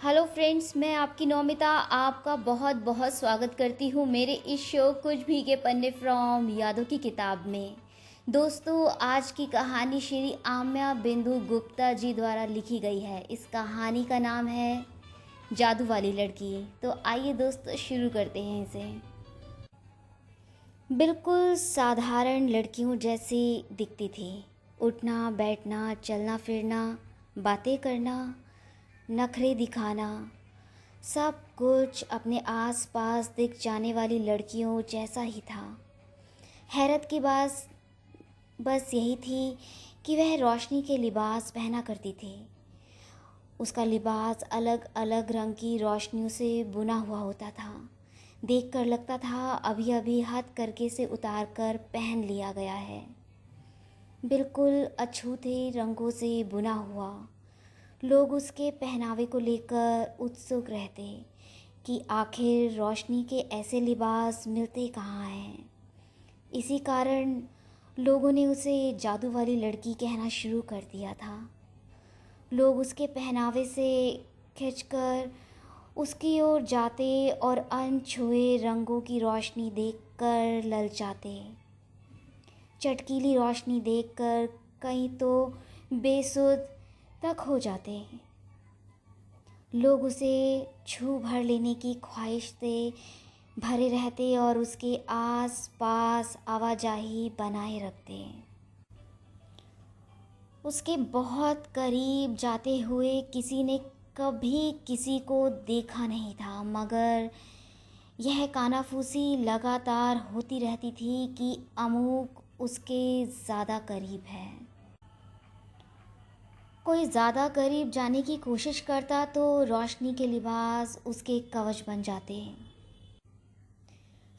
Hello friends, मैं आपकी नौमिता आपका बहुत बहुत स्वागत करती हूँ मेरे इस शो कुछ भी के पन्ने फ्रॉम यादों की किताब में। दोस्तों, आज की कहानी श्री आम्या बिंदु गुप्ता जी द्वारा लिखी गई है। इस कहानी का नाम है जादू वाली लड़की। तो आइए दोस्तों, शुरू करते हैं इसे। बिल्कुल साधारण लड़कियों जैसी दिखती थी। उठना बैठना, चलना फिरना, बातें करना, नखरे दिखाना, सब कुछ अपने आसपास दिख जाने वाली लड़कियों जैसा ही था। हैरत की बात बस यही थी कि वह रोशनी के लिबास पहना करती थी। उसका लिबास अलग अलग रंग की रोशनियों से बुना हुआ होता था। देखकर लगता था अभी अभी हाथ करके से उतार कर पहन लिया गया है। बिल्कुल अछूते रंगों से बुना हुआ। लोग उसके पहनावे को लेकर उत्सुक रहते कि आखिर रोशनी के ऐसे लिबास मिलते कहाँ हैं। इसी कारण लोगों ने उसे जादू वाली लड़की कहना शुरू कर दिया था। लोग उसके पहनावे से खिंचकर उसकी ओर जाते और अनछुए रंगों की रोशनी देखकर ललचाते। चटकीली रोशनी देखकर कहीं तो बेसुध तक हो जाते। लोग उसे छू भर लेने की ख्वाहिश से भरे रहते और उसके आस पास आवाजाही बनाए रखते। उसके बहुत करीब जाते हुए किसी ने कभी किसी को देखा नहीं था, मगर यह कानाफूसी लगातार होती रहती थी कि अमुक उसके ज़्यादा करीब है। कोई ज़्यादा करीब जाने की कोशिश करता तो रोशनी के लिबास उसके कवच बन जाते।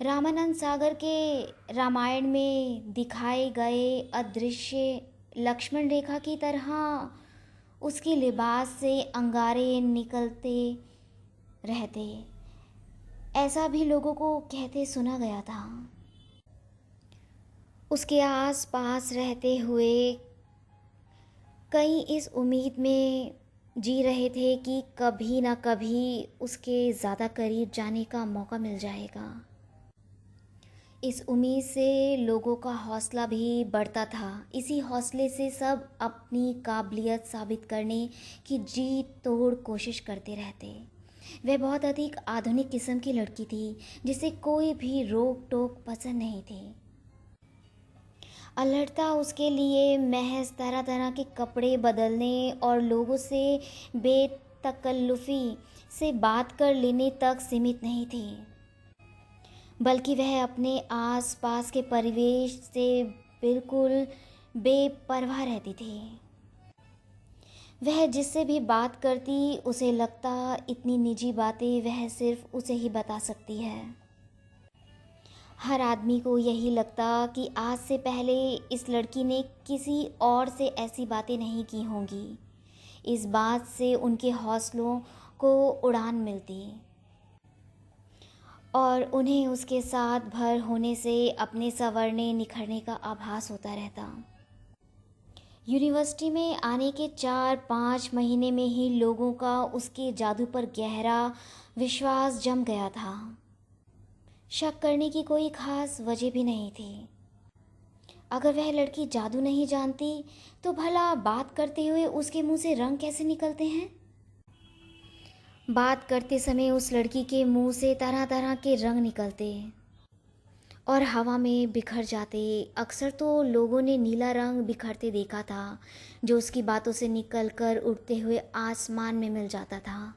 रामानंद सागर के रामायण में दिखाए गए अदृश्य लक्ष्मण रेखा की तरह उसके लिबास से अंगारे निकलते रहते, ऐसा भी लोगों को कहते सुना गया था। उसके आस पास रहते हुए कई इस उम्मीद में जी रहे थे कि कभी ना कभी उसके ज़्यादा करीब जाने का मौका मिल जाएगा। इस उम्मीद से लोगों का हौसला भी बढ़ता था। इसी हौसले से सब अपनी काबिलियत साबित करने की जी तोड़ कोशिश करते रहते। वह बहुत अधिक आधुनिक किस्म की लड़की थी, जिसे कोई भी रोक टोक पसंद नहीं थी। अलर्टता उसके लिए महज तरह तरह के कपड़े बदलने और लोगों से बेतकल्लुफ़ी से बात कर लेने तक सीमित नहीं थी, बल्कि वह अपने आस पास के परिवेश से बिल्कुल बेपरवाह रहती थी। वह जिससे भी बात करती, उसे लगता इतनी निजी बातें वह सिर्फ उसे ही बता सकती है। हर आदमी को यही लगता कि आज से पहले इस लड़की ने किसी और से ऐसी बातें नहीं की होंगी। इस बात से उनके हौसलों को उड़ान मिलती और उन्हें उसके साथ भर होने से अपने संवरने निखरने का आभास होता रहता। यूनिवर्सिटी में आने के 4-5 महीने में ही लोगों का उसके जादू पर गहरा विश्वास जम गया था। शक करने की कोई खास वजह भी नहीं थी। अगर वह लड़की जादू नहीं जानती तो भला बात करते हुए उसके मुंह से रंग कैसे निकलते हैं। बात करते समय उस लड़की के मुंह से तरह तरह के रंग निकलते और हवा में बिखर जाते। अक्सर तो लोगों ने नीला रंग बिखरते देखा था, जो उसकी बातों से निकल कर उड़ते हुए आसमान में मिल जाता था।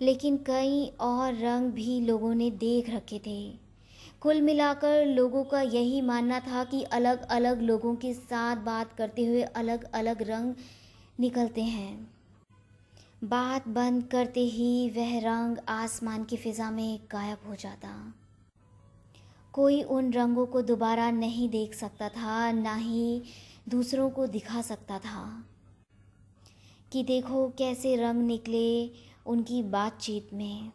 लेकिन कई और रंग भी लोगों ने देख रखे थे। कुल मिलाकर लोगों का यही मानना था कि अलग अलग लोगों के साथ बात करते हुए अलग अलग रंग निकलते हैं। बात बंद करते ही वह रंग आसमान की फिजा में गायब हो जाता। कोई उन रंगों को दोबारा नहीं देख सकता था, ना ही दूसरों को दिखा सकता था कि देखो कैसे रंग निकले उनकी बातचीत में।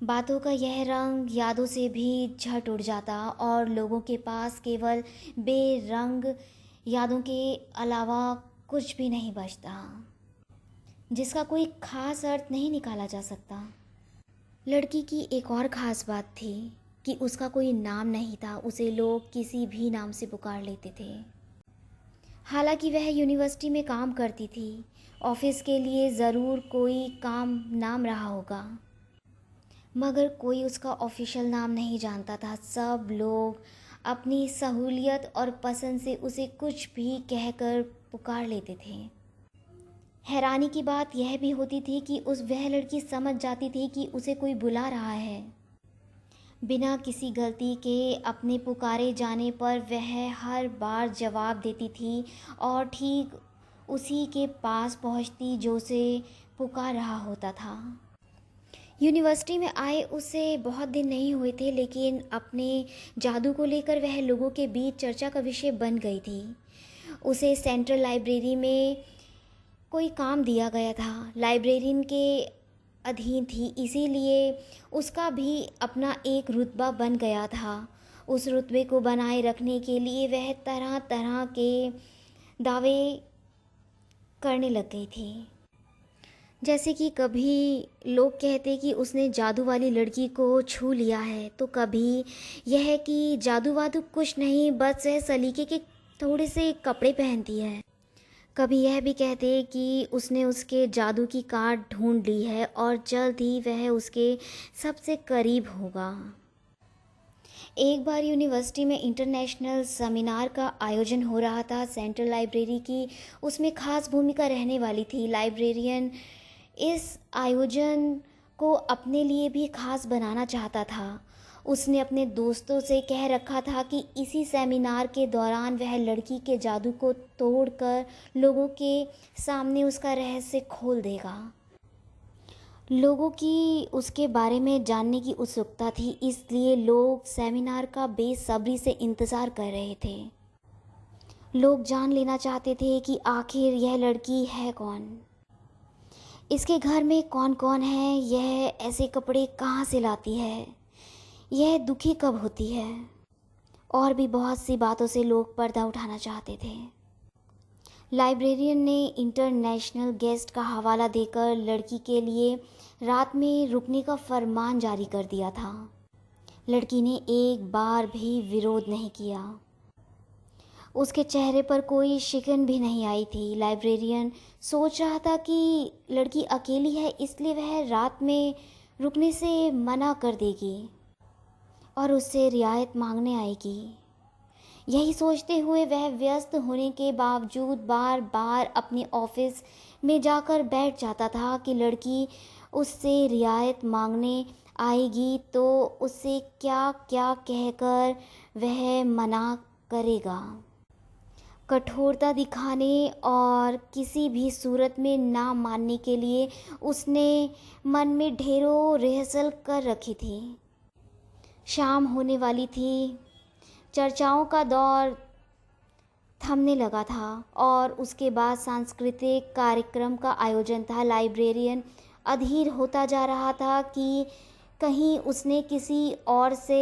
बातों का यह रंग यादों से भी झट उड़ जाता और लोगों के पास केवल बेरंग यादों के अलावा कुछ भी नहीं बचता। जिसका कोई खास अर्थ नहीं निकाला जा सकता। लड़की की एक और ख़ास बात थी कि उसका कोई नाम नहीं था, उसे लोग किसी भी नाम से पुकार लेते थे। हालांकि वह यूनिवर्सिटी में काम करती थी, ऑफिस के लिए ज़रूर कोई काम नाम रहा होगा, मगर कोई उसका ऑफिशियल नाम नहीं जानता था। सब लोग अपनी सहूलियत और पसंद से उसे कुछ भी कहकर पुकार लेते थे। हैरानी की बात यह भी होती थी कि वह लड़की समझ जाती थी कि उसे कोई बुला रहा है। बिना किसी गलती के अपने पुकारे जाने पर वह हर बार जवाब देती थी और ठीक उसी के पास पहुंचती जो उसे पुकार रहा होता था। यूनिवर्सिटी में आए उसे बहुत दिन नहीं हुए थे, लेकिन अपने जादू को लेकर वह लोगों के बीच चर्चा का विषय बन गई थी। उसे सेंट्रल लाइब्रेरी में कोई काम दिया गया था, लाइब्रेरियन के अधीन थी, इसीलिए उसका भी अपना एक रुतबा बन गया था। उस रुतबे को बनाए रखने के लिए वह तरह तरह के दावे करने लग गई थी। जैसे कि कभी लोग कहते कि उसने जादू वाली लड़की को छू लिया है, तो कभी यह कि जादू वादू कुछ नहीं, बस वह सलीके के थोड़े से कपड़े पहनती है। कभी यह भी कहते कि उसने उसके जादू की काट ढूंढ ली है और जल्द ही वह उसके सबसे करीब होगा। एक बार यूनिवर्सिटी में इंटरनेशनल सेमिनार का आयोजन हो रहा था। सेंट्रल लाइब्रेरी की उसमें खास भूमिका रहने वाली थी। लाइब्रेरियन इस आयोजन को अपने लिए भी खास बनाना चाहता था। उसने अपने दोस्तों से कह रखा था कि इसी सेमिनार के दौरान वह लड़की के जादू को तोड़कर लोगों के सामने उसका रहस्य खोल देगा। लोगों की उसके बारे में जानने की उत्सुकता थी, इसलिए लोग सेमिनार का बेसब्री से इंतज़ार कर रहे थे। लोग जान लेना चाहते थे कि आखिर यह लड़की है कौन, इसके घर में कौन कौन है, यह ऐसे कपड़े कहाँ से लाती है, यह दुखी कब होती है, और भी बहुत सी बातों से लोग पर्दा उठाना चाहते थे। लाइब्रेरियन ने इंटरनेशनल गेस्ट का हवाला देकर लड़की के लिए रात में रुकने का फरमान जारी कर दिया था। लड़की ने एक बार भी विरोध नहीं किया। उसके चेहरे पर कोई शिकन भी नहीं आई थी। लाइब्रेरियन सोच रहा था कि लड़की अकेली है, इसलिए वह रात में रुकने से मना कर देगी और उससे रियायत मांगने आएगी। यही सोचते हुए वह व्यस्त होने के बावजूद बार बार अपने ऑफिस में जाकर बैठ जाता था कि लड़की उससे रियायत मांगने आएगी तो उससे क्या क्या कहकर वह मना करेगा। कठोरता दिखाने और किसी भी सूरत में ना मानने के लिए उसने मन में ढेरों रिहर्सल कर रखी थी। शाम होने वाली थी, चर्चाओं का दौर थमने लगा था और उसके बाद सांस्कृतिक कार्यक्रम का आयोजन था। लाइब्रेरियन अधीर होता जा रहा था कि कहीं उसने किसी और से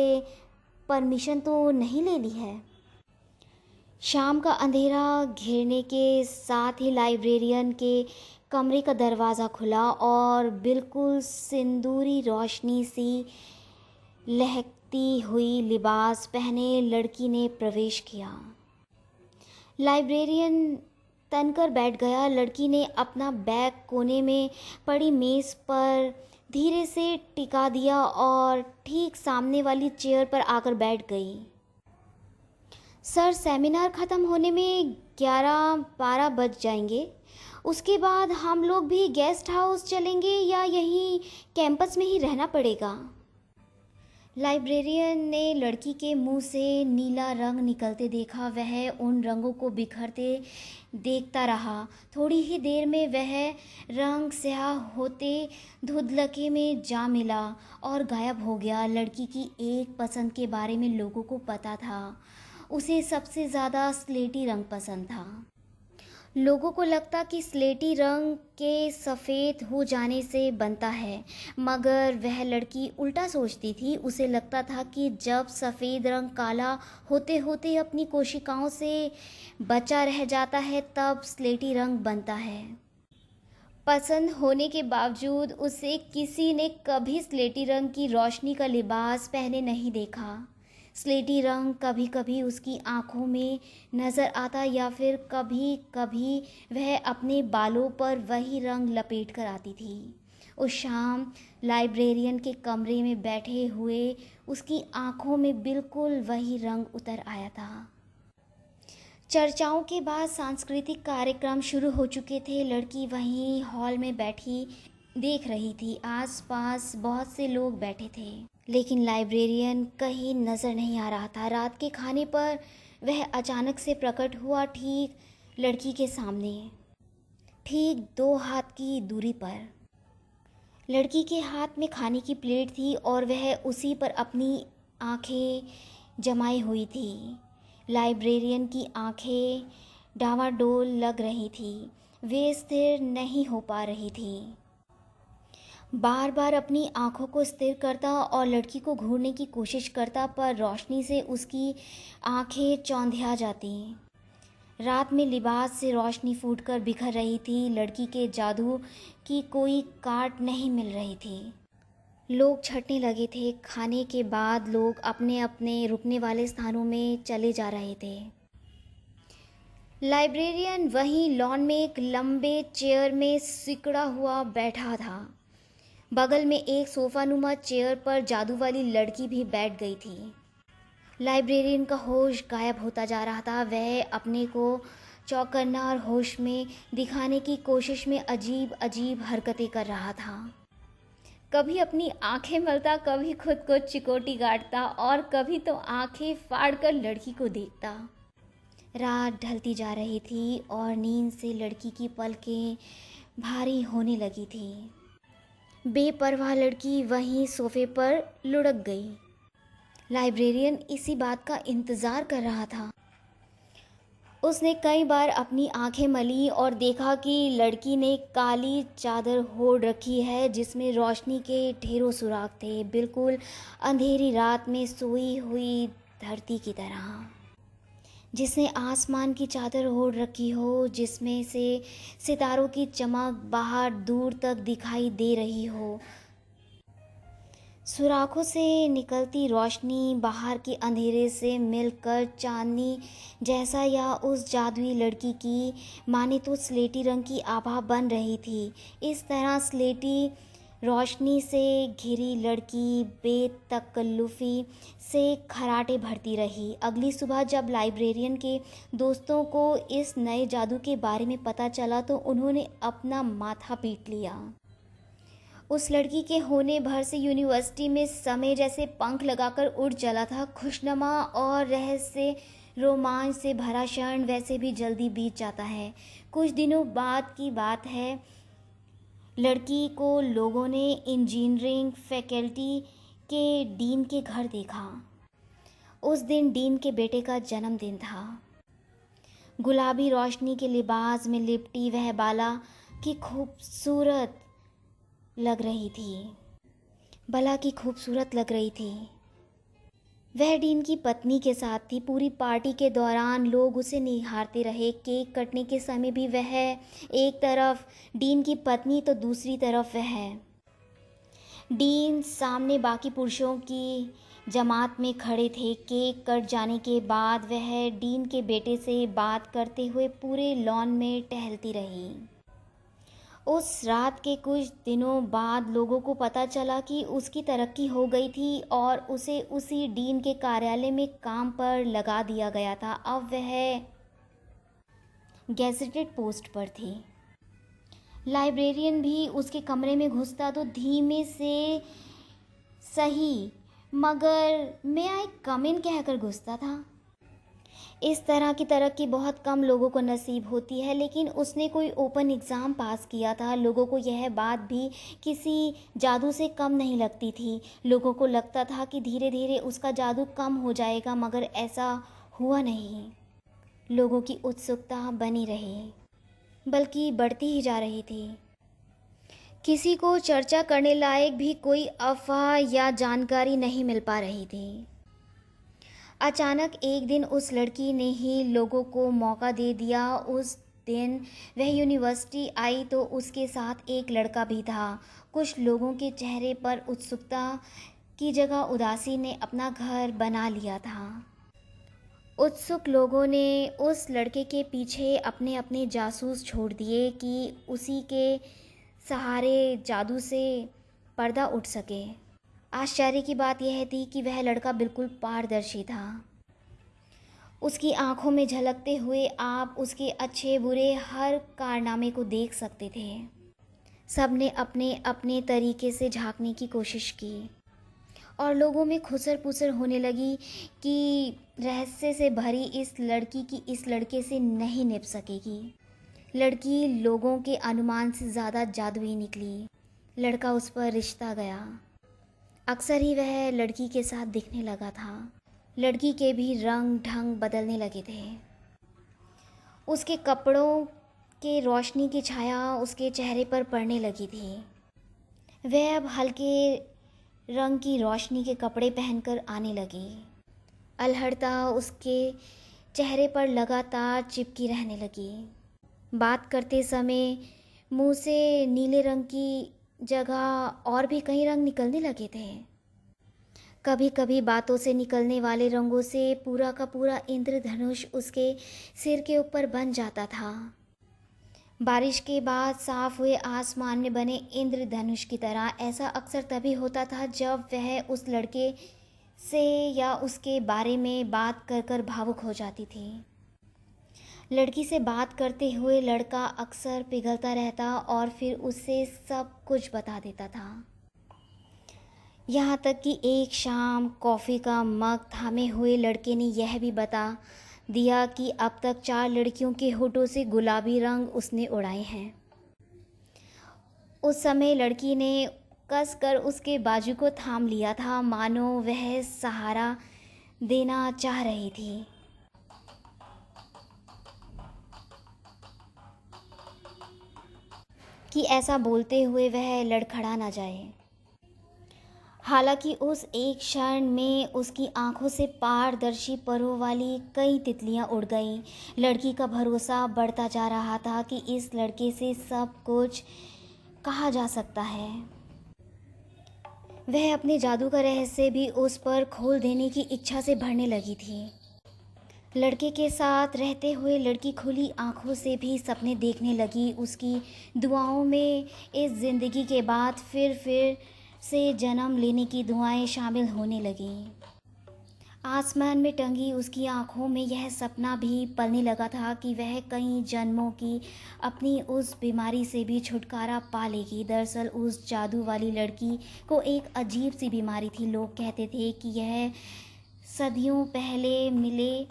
परमिशन तो नहीं ले ली है। शाम का अंधेरा घिरने के साथ ही लाइब्रेरियन के कमरे का दरवाज़ा खुला और बिल्कुल सिंदूरी रोशनी सी लहकती हुई लिबास पहने लड़की ने प्रवेश किया। लाइब्रेरियन तनकर बैठ गया। लड़की ने अपना बैग कोने में पड़ी मेज़ पर धीरे से टिका दिया और ठीक सामने वाली चेयर पर आकर बैठ गई। सर, सेमिनार ख़त्म होने में 11-12 बज जाएंगे। उसके बाद हम लोग भी गेस्ट हाउस चलेंगे या यहीं कैंपस में ही रहना पड़ेगा? लाइब्रेरियन ने लड़की के मुंह से नीला रंग निकलते देखा। वह उन रंगों को बिखरते देखता रहा। थोड़ी ही देर में वह रंग स्याह होते धुंधलके में जा मिला और गायब हो गया। लड़की की एक पसंद के बारे में लोगों को पता था। उसे सबसे ज़्यादा स्लेटी रंग पसंद था। लोगों को लगता कि स्लेटी रंग के सफ़ेद हो जाने से बनता है, मगर वह लड़की उल्टा सोचती थी। उसे लगता था कि जब सफ़ेद रंग काला होते होते अपनी कोशिकाओं से बचा रह जाता है तब स्लेटी रंग बनता है। पसंद होने के बावजूद उसे किसी ने कभी स्लेटी रंग की रोशनी का लिबास पहने नहीं देखा। स्लेटी रंग कभी कभी उसकी आंखों में नज़र आता या फिर कभी कभी वह अपने बालों पर वही रंग लपेट कर आती थी। उस शाम लाइब्रेरियन के कमरे में बैठे हुए उसकी आंखों में बिल्कुल वही रंग उतर आया था। चर्चाओं के बाद सांस्कृतिक कार्यक्रम शुरू हो चुके थे। लड़की वहीं हॉल में बैठी देख रही थी। आसपास बहुत से लोग बैठे थे, लेकिन लाइब्रेरियन कहीं नज़र नहीं आ रहा था। रात के खाने पर वह अचानक से प्रकट हुआ, ठीक लड़की के सामने, ठीक 2 हाथ की दूरी पर। लड़की के हाथ में खाने की प्लेट थी और वह उसी पर अपनी आंखें जमाई हुई थी। लाइब्रेरियन की आंखें डावाडोल लग रही थी, वे स्थिर नहीं हो पा रही थी। बार बार अपनी आंखों को स्थिर करता और लड़की को घूरने की कोशिश करता, पर रोशनी से उसकी आंखें चौंधिया जाती। रात में लिबास से रोशनी फूटकर बिखर रही थी। लड़की के जादू की कोई काट नहीं मिल रही थी। लोग छटने लगे थे। खाने के बाद लोग अपने अपने रुकने वाले स्थानों में चले जा रहे थे। लाइब्रेरियन वहीं लॉन में एक लंबे चेयर में सिकुड़ा हुआ बैठा था। बगल में एक सोफानुमा चेयर पर जादू वाली लड़की भी बैठ गई थी। लाइब्रेरियन का होश गायब होता जा रहा था। वह अपने को चौकन्ना और होश में दिखाने की कोशिश में अजीब अजीब हरकतें कर रहा था। कभी अपनी आंखें मलता, कभी खुद को चिकोटी काटता और कभी तो आंखें फाड़कर लड़की को देखता। रात ढलती जा रही थी और नींद से लड़की की पलकें भारी होने लगी थी। बेपरवाह लड़की वहीं सोफे पर लुढ़क गई। लाइब्रेरियन इसी बात का इंतज़ार कर रहा था। उसने कई बार अपनी आंखें मली और देखा कि लड़की ने काली चादर ओढ़ रखी है जिसमें रोशनी के ढेरों सुराख थे, बिल्कुल अंधेरी रात में सोई हुई धरती की तरह। जिसने आसमान की चादर ओढ़ रखी हो, जिसमें से सितारों की चमक बाहर दूर तक दिखाई दे रही हो। सुराखों से निकलती रोशनी बाहर के अंधेरे से मिलकर चांदनी जैसा या उस जादुई लड़की की माने तो स्लेटी रंग की आभा बन रही थी। इस तरह स्लेटी रोशनी से घिरी लड़की बेतकल्लुफ़ी से खर्राटे भरती रही। अगली सुबह जब लाइब्रेरियन के दोस्तों को इस नए जादू के बारे में पता चला तो उन्होंने अपना माथा पीट लिया। उस लड़की के होने भर से यूनिवर्सिटी में समय जैसे पंख लगाकर उड़ चला था। खुशनुमा और रहस्य रोमांच से भरा क्षण वैसे भी जल्दी बीत जाता है। कुछ दिनों बाद की बात है, लड़की को लोगों ने इंजीनियरिंग फैकल्टी के डीन के घर देखा। उस दिन डीन के बेटे का जन्मदिन था। गुलाबी रोशनी के लिबास में लिपटी वह बाला की खूबसूरत लग रही थी। भला की खूबसूरत लग रही थी। वह डीन की पत्नी के साथ थी। पूरी पार्टी के दौरान लोग उसे निहारते रहे। केक कटने के समय भी वह एक तरफ, डीन की पत्नी तो दूसरी तरफ वह। डीन सामने बाकी पुरुषों की जमात में खड़े थे। केक कट जाने के बाद वह डीन के बेटे से बात करते हुए पूरे लॉन में टहलती रही। उस रात के कुछ दिनों बाद लोगों को पता चला कि उसकी तरक्की हो गई थी और उसे उसी डीन के कार्यालय में काम पर लगा दिया गया था। अब वह गैजेटेड पोस्ट पर थी। लाइब्रेरियन भी उसके कमरे में घुसता तो धीमे से सही मगर मैं आई कम इन कहकर घुसता था। इस तरह की तरक्की बहुत कम लोगों को नसीब होती है, लेकिन उसने कोई ओपन एग्ज़ाम पास किया था। लोगों को यह बात भी किसी जादू से कम नहीं लगती थी। लोगों को लगता था कि धीरे धीरे उसका जादू कम हो जाएगा, मगर ऐसा हुआ नहीं। लोगों की उत्सुकता बनी रही, बल्कि बढ़ती ही जा रही थी। किसी को चर्चा करने लायक भी कोई अफवाह या जानकारी नहीं मिल पा रही थी। अचानक एक दिन उस लड़की ने ही लोगों को मौका दे दिया। उस दिन वह यूनिवर्सिटी आई तो उसके साथ एक लड़का भी था। कुछ लोगों के चेहरे पर उत्सुकता की जगह उदासी ने अपना घर बना लिया था। उत्सुक लोगों ने उस लड़के के पीछे अपने अपने जासूस छोड़ दिए कि उसी के सहारे जादू से पर्दा उठ सके। आश्चर्य की बात यह थी कि वह लड़का बिल्कुल पारदर्शी था। उसकी आंखों में झलकते हुए आप उसके अच्छे बुरे हर कारनामे को देख सकते थे। सबने अपने अपने तरीके से झांकने की कोशिश की और लोगों में खुसर पुसर होने लगी कि रहस्य से भरी इस लड़की की इस लड़के से नहीं निभ सकेगी। लड़की लोगों के अनुमान से ज़्यादा जादुई निकली। लड़का उस पर रिश्ता गया। अक्सर ही वह लड़की के साथ दिखने लगा था। लड़की के भी रंग ढंग बदलने लगे थे। उसके कपड़ों के रोशनी की छाया उसके चेहरे पर पड़ने लगी थी। वह अब हल्के रंग की रोशनी के कपड़े पहनकर आने लगी। अलहड़ता उसके चेहरे पर लगातार चिपकी रहने लगी। बात करते समय मुंह से नीले रंग की जगह और भी कई रंग निकलने लगे थे। कभी कभी बातों से निकलने वाले रंगों से पूरा का पूरा इंद्रधनुष उसके सिर के ऊपर बन जाता था। बारिश के बाद साफ हुए आसमान में बने इंद्रधनुष की तरह ऐसा अक्सर तभी होता था जब वह उस लड़के से या उसके बारे में बात कर कर भावुक हो जाती थी। लड़की से बात करते हुए लड़का अक्सर पिघलता रहता और फिर उससे सब कुछ बता देता था। यहाँ तक कि एक शाम कॉफ़ी का मग थामे हुए लड़के ने यह भी बता दिया कि अब तक 4 लड़कियों के होठों से गुलाबी रंग उसने उड़ाए हैं। उस समय लड़की ने कस कर उसके बाजू को थाम लिया था, मानो वह सहारा देना चाह रही थी। कि ऐसा बोलते हुए वह लड़खड़ा ना जाए। हालांकि उस एक क्षण में उसकी आंखों से पारदर्शी परों वाली कई तितलियां उड़ गईं। लड़की का भरोसा बढ़ता जा रहा था कि इस लड़के से सब कुछ कहा जा सकता है। वह अपने जादू का रहस्य भी उस पर खोल देने की इच्छा से भरने लगी थी। लड़के के साथ रहते हुए लड़की खुली आंखों से भी सपने देखने लगी। उसकी दुआओं में इस ज़िंदगी के बाद फिर से जन्म लेने की दुआएं शामिल होने लगीं। आसमान में टंगी उसकी आंखों में यह सपना भी पलने लगा था कि वह कई जन्मों की अपनी उस बीमारी से भी छुटकारा पा लेगी। दरअसल उस जादू वाली लड़की को एक अजीब सी बीमारी थी। लोग कहते थे कि यह सदियों पहले मिले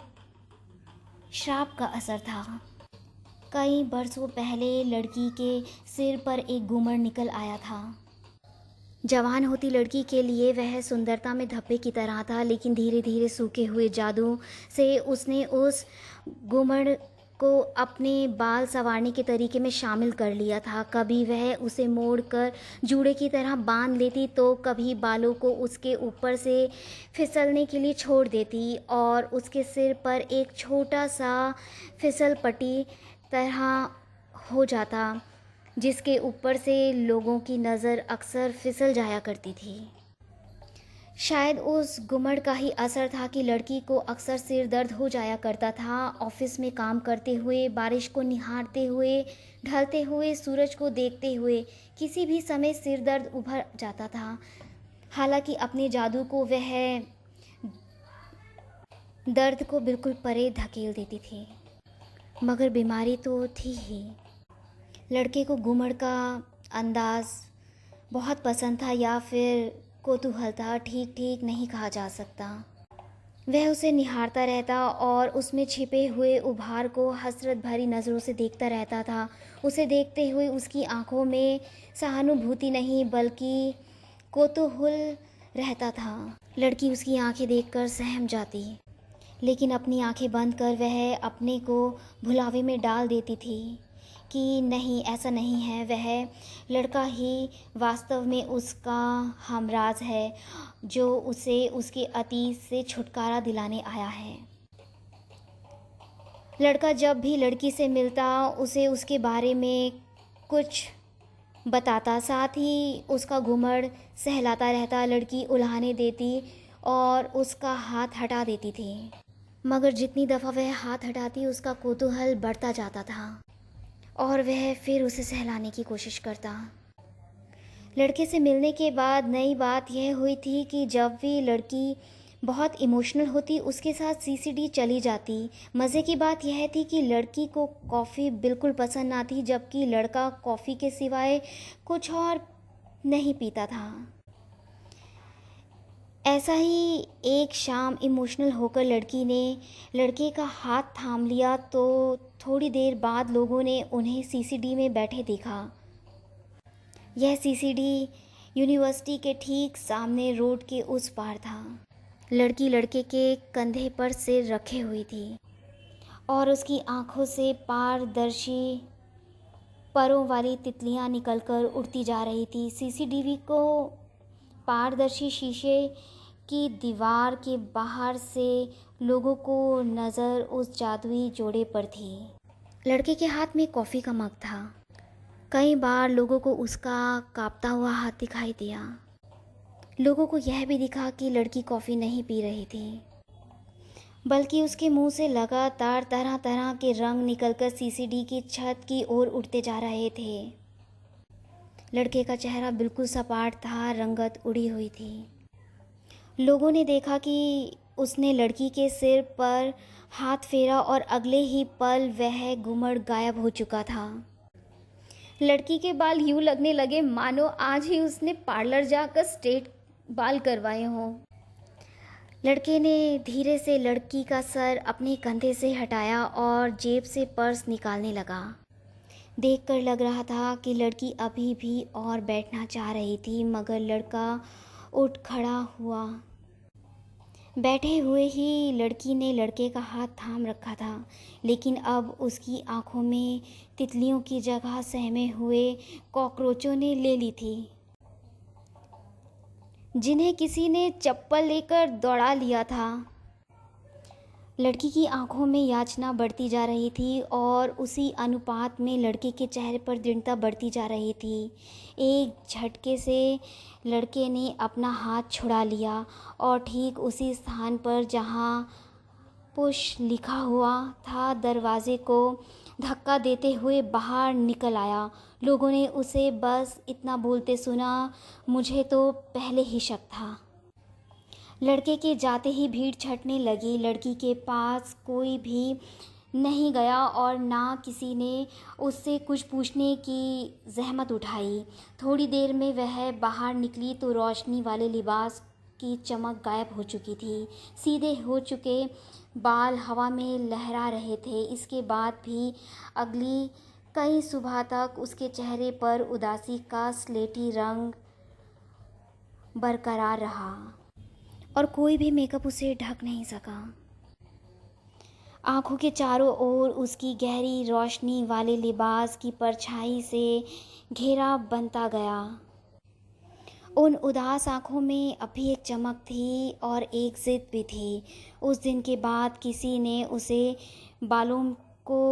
श्राप का असर था। कई बरसों पहले लड़की के सिर पर एक घूमर निकल आया था। जवान होती लड़की के लिए वह सुंदरता में धब्बे की तरह था, लेकिन धीरे धीरे सूखे हुए जादू से उसने उस घूमर को अपने बाल संवारने के तरीके में शामिल कर लिया था। कभी वह उसे मोड़कर जूड़े की तरह बांध लेती तो कभी बालों को उसके ऊपर से फिसलने के लिए छोड़ देती और उसके सिर पर एक छोटा सा फिसल पट्टी तरह हो जाता जिसके ऊपर से लोगों की नज़र अक्सर फिसल जाया करती थी। शायद उस घुमड़ का ही असर था कि लड़की को अक्सर सिर दर्द हो जाया करता था। ऑफिस में काम करते हुए, बारिश को निहारते हुए, ढलते हुए सूरज को देखते हुए किसी भी समय सिर दर्द उभर जाता था। हालांकि अपने जादू को वह दर्द को बिल्कुल परे धकेल देती थी, मगर बीमारी तो थी ही। लड़के को घूमड़ का अंदाज बहुत पसंद था या फिर कौतूहल था, ठीक नहीं कहा जा सकता। वह उसे निहारता रहता और उसमें छिपे हुए उभार को हसरत भरी नज़रों से देखता रहता था। उसे देखते हुए उसकी आंखों में सहानुभूति नहीं बल्कि कौतूहल रहता था। लड़की उसकी आंखें देखकर सहम जाती, लेकिन अपनी आंखें बंद कर वह अपने को भुलावे में डाल देती थी कि नहीं, ऐसा नहीं है। वह लड़का ही वास्तव में उसका हमराज है जो उसे उसके अतीत से छुटकारा दिलाने आया है। लड़का जब भी लड़की से मिलता उसे उसके बारे में कुछ बताता, साथ ही उसका घूमड़ सहलाता रहता। लड़की उल्हाने देती और उसका हाथ हटा देती थी, मगर जितनी दफ़ा वह हाथ हटाती उसका कौतूहल बढ़ता जाता था और वह फिर उसे सहलाने की कोशिश करता। लड़के से मिलने के बाद नई बात यह हुई थी कि जब भी लड़की बहुत इमोशनल होती उसके साथ सीसीडी चली जाती। मज़े की बात यह थी कि लड़की को कॉफ़ी बिल्कुल पसंद ना थी, जबकि लड़का कॉफ़ी के सिवाय कुछ और नहीं पीता था। ऐसा ही एक शाम इमोशनल होकर लड़की ने लड़के का हाथ थाम लिया तो थोड़ी देर बाद लोगों ने उन्हें सीसीडी में बैठे देखा। यह सीसीडी यूनिवर्सिटी के ठीक सामने रोड के उस पार था। लड़की लड़के के कंधे पर सिर रखे हुई थी और उसकी आंखों से पारदर्शी परों वाली तितलियां निकलकर उड़ती जा रही थी। सीसीटीवी को पारदर्शी शीशे की दीवार के बाहर से लोगों को नज़र उस जादुई जोड़े पर थी। लड़के के हाथ में कॉफ़ी का मग था। कई बार लोगों को उसका कांपता हुआ हाथ दिखाई दिया। लोगों को यह भी दिखा कि लड़की कॉफ़ी नहीं पी रही थी, बल्कि उसके मुंह से लगातार तरह तरह के रंग निकलकर सीसीडी की छत की ओर उड़ते जा रहे थे। लड़के का चेहरा बिल्कुल सपाट था, रंगत उड़ी हुई थी। लोगों ने देखा कि उसने लड़की के सिर पर हाथ फेरा और अगले ही पल वह घुमड़ गायब हो चुका था। लड़की के बाल यूं लगने लगे मानो आज ही उसने पार्लर जाकर स्ट्रेट बाल करवाए हों। लड़के ने धीरे से लड़की का सर अपने कंधे से हटाया और जेब से पर्स निकालने लगा। देखकर लग रहा था कि लड़की अभी भी और बैठना चाह रही थी, मगर लड़का उठ खड़ा हुआ। बैठे हुए ही लड़की ने लड़के का हाथ थाम रखा था, लेकिन अब उसकी आंखों में तितलियों की जगह सहमे हुए कॉकरोचों ने ले ली थी, जिन्हें किसी ने चप्पल लेकर दौड़ा लिया था। लड़की की आंखों में याचना बढ़ती जा रही थी और उसी अनुपात में लड़के के चेहरे पर दृढ़ता बढ़ती जा रही थी। एक झटके से लड़के ने अपना हाथ छुड़ा लिया और ठीक उसी स्थान पर जहां पुश लिखा हुआ था दरवाजे को धक्का देते हुए बाहर निकल आया। लोगों ने उसे बस इतना बोलते सुना, मुझे तो पहले ही शक था। लड़के के जाते ही भीड़ छटने लगी। लड़की के पास कोई भी नहीं गया और ना किसी ने उससे कुछ पूछने की जहमत उठाई। थोड़ी देर में वह बाहर निकली तो रोशनी वाले लिबास की चमक गायब हो चुकी थी। सीधे हो चुके बाल हवा में लहरा रहे थे। इसके बाद भी अगली कई सुबह तक उसके चेहरे पर उदासी का स्लेटी रंग बरकरार रहा और कोई भी मेकअप उसे ढक नहीं सका। आंखों के चारों ओर उसकी गहरी रोशनी वाले लिबास की परछाई से घेरा बनता गया। उन उदास आंखों में अभी एक चमक थी और एक जिद भी थी। उस दिन के बाद किसी ने उसे बालों को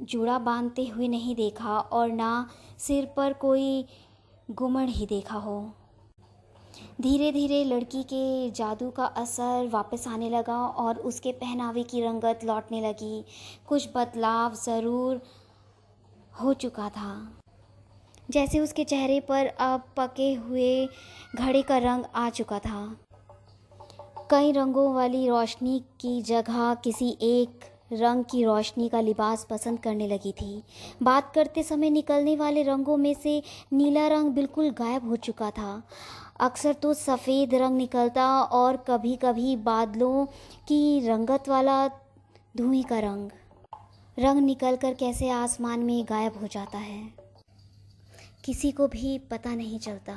जूड़ा बांधते हुए नहीं देखा और ना सिर पर कोई घुमड़ ही देखा हो। धीरे धीरे लड़की के जादू का असर वापस आने लगा और उसके पहनावे की रंगत लौटने लगी। कुछ बदलाव ज़रूर हो चुका था, जैसे उसके चेहरे पर अब पके हुए घड़े का रंग आ चुका था। कई रंगों वाली रोशनी की जगह किसी एक रंग की रोशनी का लिबास पसंद करने लगी थी। बात करते समय निकलने वाले रंगों में से नीला रंग बिल्कुल गायब हो चुका था। अक्सर तो सफ़ेद रंग निकलता और कभी कभी बादलों की रंगत वाला धुएं का रंग निकलकर कैसे आसमान में गायब हो जाता है, किसी को भी पता नहीं चलता।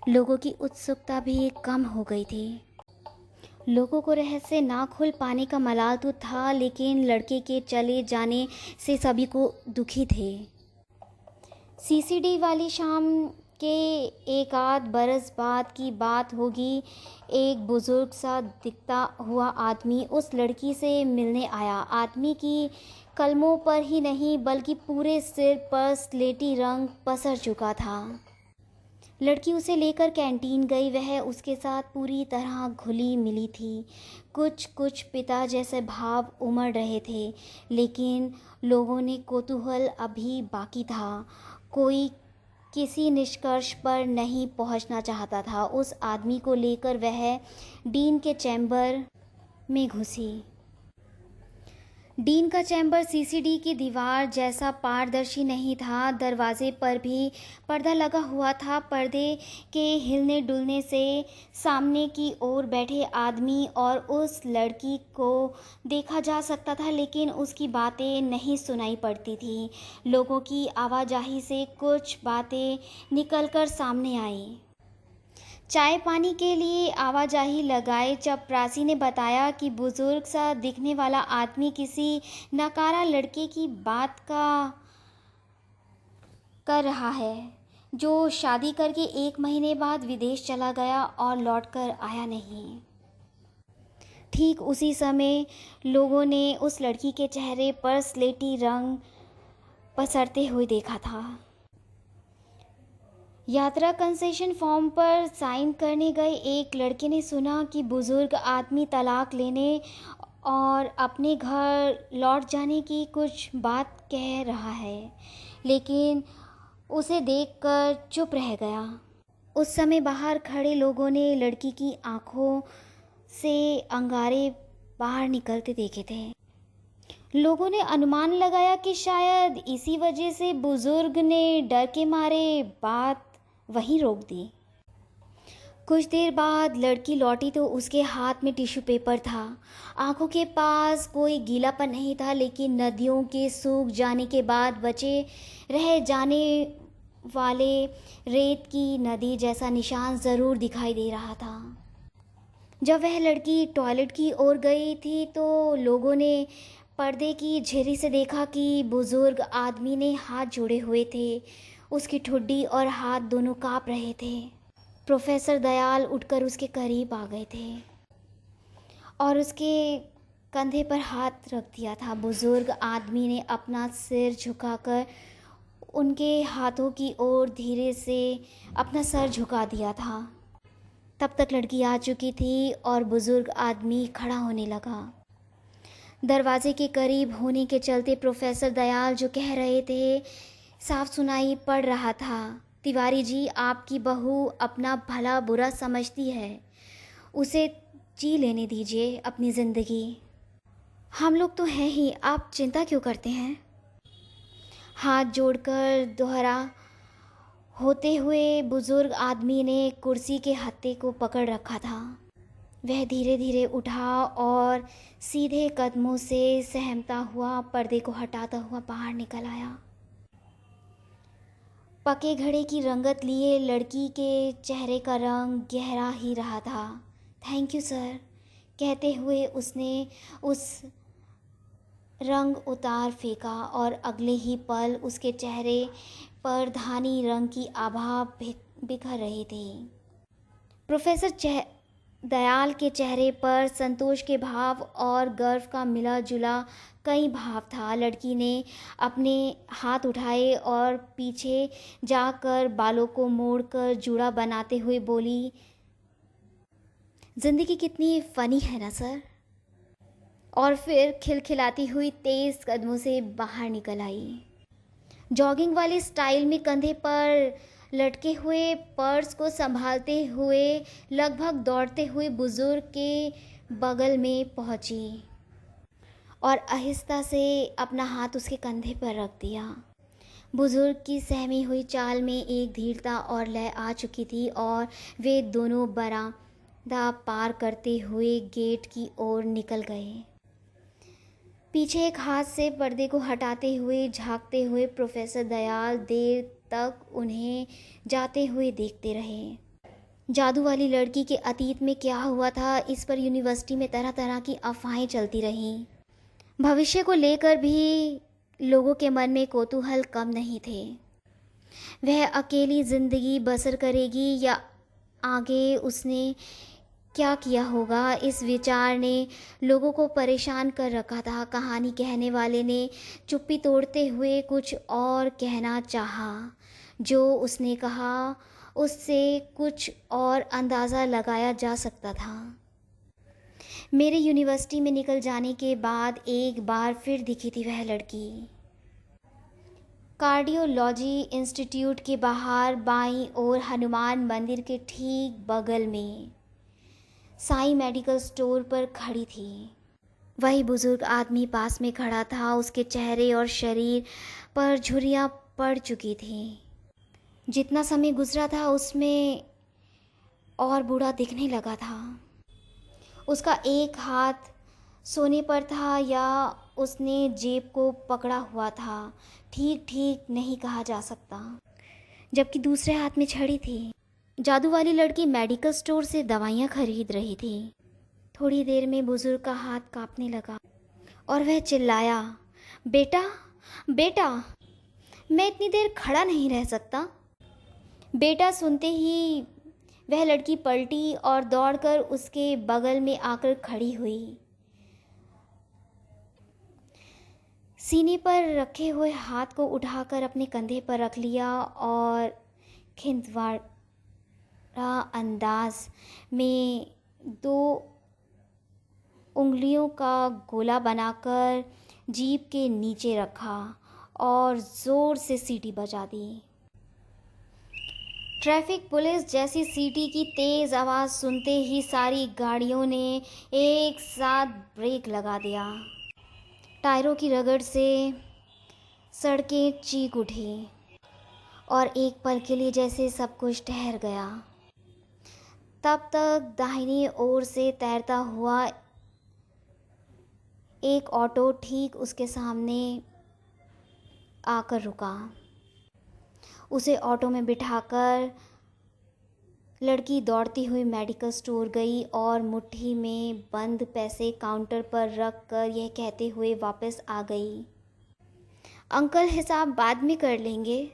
लोगों की उत्सुकता भी कम हो गई थी। लोगों को रहस्य ना खुल पाने का मलाल तो था, लेकिन लड़के के चले जाने से सभी को दुखी थे। सीसीडी वाली शाम कि एक आध बरस बाद की बात होगी, एक बुज़ुर्ग सा दिखता हुआ आदमी उस लड़की से मिलने आया। आदमी की कलमों पर ही नहीं बल्कि पूरे सिर पर स्लेटी रंग पसर चुका था। लड़की उसे लेकर कैंटीन गई। वह उसके साथ पूरी तरह घुली मिली थी। कुछ कुछ पिता जैसे भाव उमड़ रहे थे, लेकिन लोगों ने कौतूहल अभी बाकी था। कोई किसी निष्कर्ष पर नहीं पहुंचना चाहता था। उस आदमी को लेकर वह डीन के चैम्बर में घुसी। डीन का चैम्बर सीसीडी की दीवार जैसा पारदर्शी नहीं था। दरवाजे पर भी पर्दा लगा हुआ था। पर्दे के हिलने डुलने से सामने की ओर बैठे आदमी और उस लड़की को देखा जा सकता था, लेकिन उसकी बातें नहीं सुनाई पड़ती थी। लोगों की आवाजाही से कुछ बातें निकलकर सामने आई। चाय पानी के लिए आवाजाही लगाए। चपरासी ने बताया कि बुजुर्ग सा दिखने वाला आदमी किसी नकारा लड़के की बात कर रहा है, जो शादी करके 1 महीने बाद विदेश चला गया और लौटकर आया नहीं। ठीक उसी समय लोगों ने उस लड़की के चेहरे पर स्लेटी रंग पसरते हुए देखा था। यात्रा कंसेशन फॉर्म पर साइन करने गए एक लड़के ने सुना कि बुजुर्ग आदमी तलाक लेने और अपने घर लौट जाने की कुछ बात कह रहा है, लेकिन उसे देखकर चुप रह गया। उस समय बाहर खड़े लोगों ने लड़की की आंखों से अंगारे बाहर निकलते देखे थे। लोगों ने अनुमान लगाया कि शायद इसी वजह से बुजुर्ग ने डर के मारे बात वहीं रोक दी। कुछ देर बाद लड़की लौटी तो उसके हाथ में टिश्यू पेपर था। आंखों के पास कोई गीलापन नहीं था, लेकिन नदियों के सूख जाने के बाद बचे रह जाने वाले रेत की नदी जैसा निशान ज़रूर दिखाई दे रहा था। जब वह लड़की टॉयलेट की ओर गई थी तो लोगों ने पर्दे की झिरी से देखा कि बुजुर्ग आदमी ने हाथ जोड़े हुए थे। उसकी ठुड्डी और हाथ दोनों कांप रहे थे। प्रोफेसर दयाल उठकर उसके करीब आ गए थे और उसके कंधे पर हाथ रख दिया था। बुजुर्ग आदमी ने अपना सिर झुकाकर उनके हाथों की ओर धीरे से अपना सर झुका दिया था। तब तक लड़की आ चुकी थी और बुजुर्ग आदमी खड़ा होने लगा। दरवाजे के करीब होने के चलते प्रोफेसर दयाल जो कह रहे थे साफ सुनाई पड़ रहा था। तिवारी जी, आपकी बहू अपना भला बुरा समझती है, उसे जी लेने दीजिए अपनी ज़िंदगी। हम लोग तो हैं ही, आप चिंता क्यों करते हैं? हाथ जोड़कर दोहरा होते हुए बुजुर्ग आदमी ने कुर्सी के हत्थे को पकड़ रखा था। वह धीरे धीरे उठा और सीधे कदमों से सहमता हुआ पर्दे को हटाता हुआ बाहर निकल आया। पके घड़े की रंगत लिए लड़की के चेहरे का रंग गहरा ही रहा था। थैंक यू सर, कहते हुए उसने उस रंग उतार फेंका और अगले ही पल उसके चेहरे पर धानी रंग की आभा बिखर रही थी। प्रोफेसर दयाल के चेहरे पर संतोष के भाव और गर्व का मिला जुला कई भाव था। लड़की ने अपने हाथ उठाए और पीछे जाकर बालों को मोड़कर जूड़ा बनाते हुए बोली, जिंदगी कितनी फनी है ना सर। और फिर खिलखिलाती हुई तेज कदमों से बाहर निकल आई। जॉगिंग वाले स्टाइल में कंधे पर लटके हुए पर्स को संभालते हुए लगभग दौड़ते हुए बुजुर्ग के बगल में पहुंची और आहिस्ता से अपना हाथ उसके कंधे पर रख दिया। बुजुर्ग की सहमी हुई चाल में एक धीरता और लय आ चुकी थी और वे दोनों बरामदा पार करते हुए गेट की ओर निकल गए। पीछे एक हाथ से पर्दे को हटाते हुए झांकते हुए प्रोफेसर दयाल देर तक उन्हें जाते हुए देखते रहे। जादू वाली लड़की के अतीत में क्या हुआ था, इस पर यूनिवर्सिटी में तरह तरह की अफवाहें चलती रहीं। भविष्य को लेकर भी लोगों के मन में कौतूहल कम नहीं थे। वह अकेली ज़िंदगी बसर करेगी या आगे उसने क्या किया होगा, इस विचार ने लोगों को परेशान कर रखा था। कहानी कहने वाले ने चुप्पी तोड़ते हुए कुछ और कहना चाहा। जो उसने कहा उससे कुछ और अंदाज़ा लगाया जा सकता था। मेरे यूनिवर्सिटी में निकल जाने के बाद एक बार फिर दिखी थी वह लड़की। कार्डियोलॉजी इंस्टीट्यूट के बाहर बाईं ओर हनुमान मंदिर के ठीक बगल में साईं मेडिकल स्टोर पर खड़ी थी। वही बुजुर्ग आदमी पास में खड़ा था। उसके चेहरे और शरीर पर झुर्रियाँ पड़ चुकी थीं। जितना समय गुजरा था उसमें और बूढ़ा दिखने लगा था। उसका एक हाथ सोने पर था या उसने जेब को पकड़ा हुआ था, ठीक ठीक नहीं कहा जा सकता। जबकि दूसरे हाथ में छड़ी थी। जादू वाली लड़की मेडिकल स्टोर से दवाइयाँ खरीद रही थी। थोड़ी देर में बुजुर्ग का हाथ कांपने लगा और वह चिल्लाया, बेटा बेटा, मैं इतनी देर खड़ा नहीं रह सकता। बेटा सुनते ही वह लड़की पलटी और दौड़कर उसके बगल में आकर खड़ी हुई। सीने पर रखे हुए हाथ को उठाकर अपने कंधे पर रख लिया और खिंदवाड़ा अंदाज में 2 उंगलियों का गोला बनाकर जीभ के नीचे रखा और ज़ोर से सीटी बजा दी। ट्रैफिक पुलिस जैसी सीटी की तेज़ आवाज़ सुनते ही सारी गाड़ियों ने एक साथ ब्रेक लगा दिया। टायरों की रगड़ से सड़कें चीख उठी और एक पल के लिए जैसे सब कुछ ठहर गया। तब तक दाहिनी ओर से तैरता हुआ एक ऑटो ठीक उसके सामने आकर रुका। उसे ऑटो में बिठाकर लड़की दौड़ती हुई मेडिकल स्टोर गई और मुट्ठी में बंद पैसे काउंटर पर रख कर यह कहते हुए वापस आ गई, अंकल हिसाब बाद में कर लेंगे।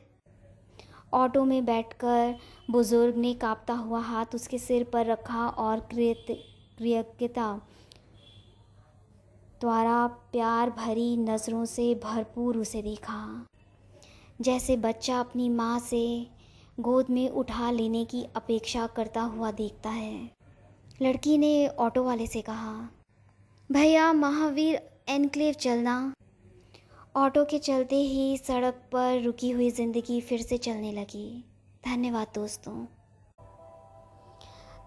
ऑटो में बैठकर बुजुर्ग ने कांपता हुआ हाथ उसके सिर पर रखा और कृतज्ञता द्वारा प्यार भरी नज़रों से भरपूर उसे देखा, जैसे बच्चा अपनी माँ से गोद में उठा लेने की अपेक्षा करता हुआ देखता है। लड़की ने ऑटो वाले से कहा, भैया महावीर एनक्लेव चलना। ऑटो के चलते ही सड़क पर रुकी हुई ज़िंदगी फिर से चलने लगी। धन्यवाद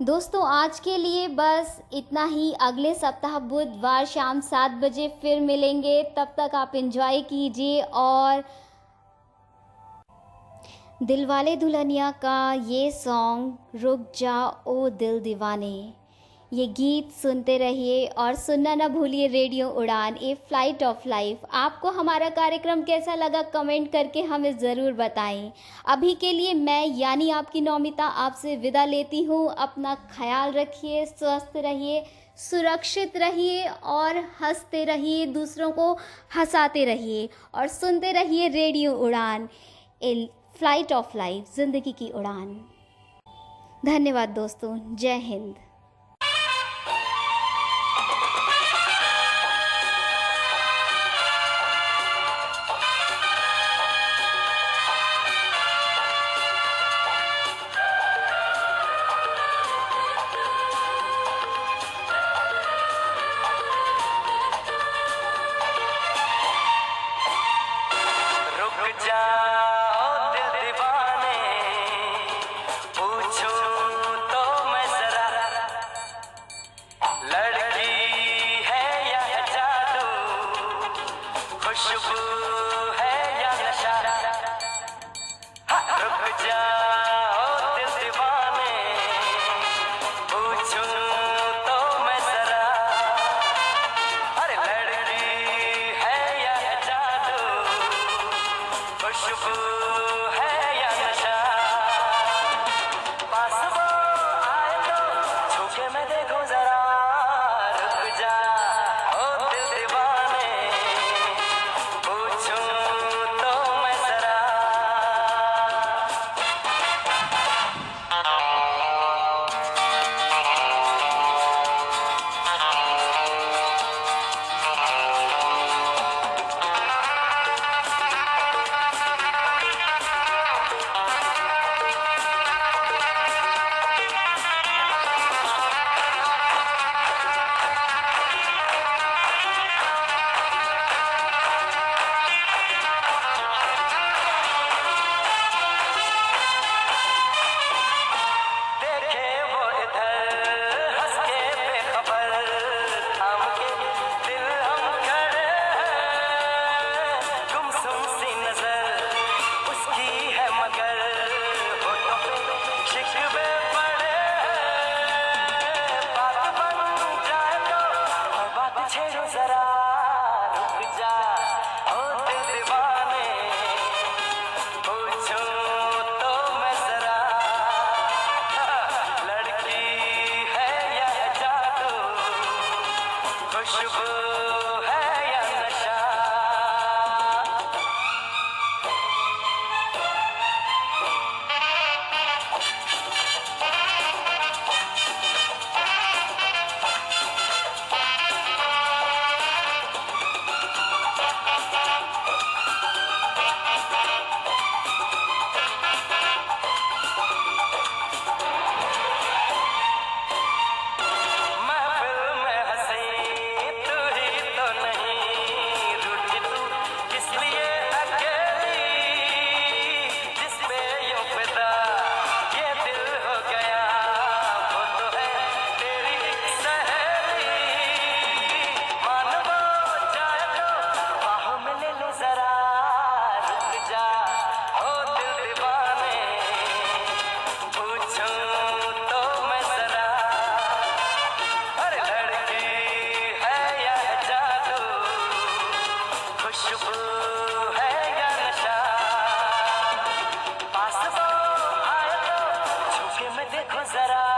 दोस्तों, आज के लिए बस इतना ही। अगले सप्ताह बुधवार शाम 7 बजे फिर मिलेंगे। तब तक आप एंजॉय कीजिए और दिलवाले दुल्हनिया का ये सॉन्ग रुक जा ओ दिल दीवाने, ये गीत सुनते रहिए और सुनना ना भूलिए रेडियो उड़ान, ए फ्लाइट ऑफ लाइफ। आपको हमारा कार्यक्रम कैसा लगा कमेंट करके हमें ज़रूर बताएं। अभी के लिए मैं यानी आपकी नौमिता आपसे विदा लेती हूँ। अपना ख्याल रखिए, स्वस्थ रहिए, सुरक्षित रहिए और हंसते रहिए, दूसरों को हंसाते रहिए और सुनते रहिए रेडियो उड़ान, ए फ्लाइट ऑफ लाइफ, ज़िंदगी की उड़ान। धन्यवाद दोस्तों, जय हिंद। जाओ दिल दीवाने, पूछो तो मैं जरा जरा